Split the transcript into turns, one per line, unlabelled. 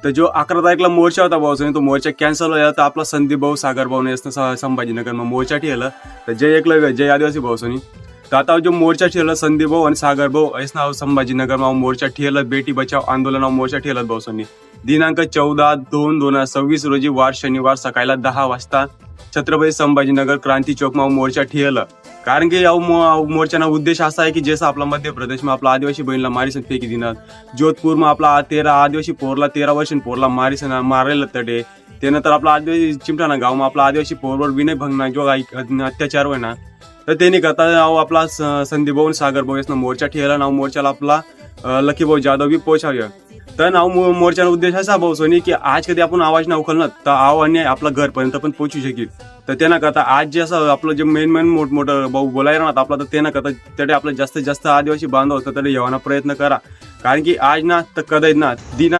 तर जो 11 तारीखला मोर्चा होता भाऊसानी, तो मोर्चा कॅन्सल व्हायला तर आपला संदीप भाऊ सागर भाऊ ने संभाजीनगर मग मोर्चा ठेवला. तर जय एकलव्य जय आदिवासी भाऊसानी. तर आता जो मोर्चा ठेवला संदीप भाऊ आणि सागर भाऊ ऐस नाव संभाजीनगर मा मोर्चा ठेवला. बेटी बचाव आंदोलनावर मोर्चा ठेवला भाऊसानी. दिनांक 14/2/2026 रोजी वार शनिवार सकाळला 10 वाजता छत्रपती संभाजीनगर क्रांती चौक मा मोर्चा ठेवला. कारण की मोर्चाना उद्देश असा आहे की जसं आपला मध्य प्रदेश में आपला आदिवासी बहिणीला मारिसन फेकी दिनात, जोधपूर में आपला 13 आदिवासी पोरला 13 वर्षांनी पोरला मारिसन मारेल तडे, त्यानंतर आपला आदिवासी चिमठाणा गाव में आपला आदिवासी पोरवर विनय भंगना जो अत्याचार होय ना, तर त्यांनी करता आपला संदीप भाऊ सागर भाऊ यासना मोर्चा ठेवला. नाव मोर्चाला आपला लकी भाऊ जाधव भी पोहोचाव्या. तर नाव मोर्चाचा उद्देश असा भाऊसानी की आज कधी आपण आवाज ना उखलणार तर आव्हाने आपला घरपर्यंत पण पोहोचू शकेल. तर त्यांना करता आज जे असं आपलं जे मेन मोठमोठं भाऊ बोलायला ना आपला, तर त्यांना करता त्याकडे आपलं जास्तीत जास्त आदिवासी बांधव असतं तरी येवाना प्रयत्न करा. कारण की आज ना तर कधी ना दिना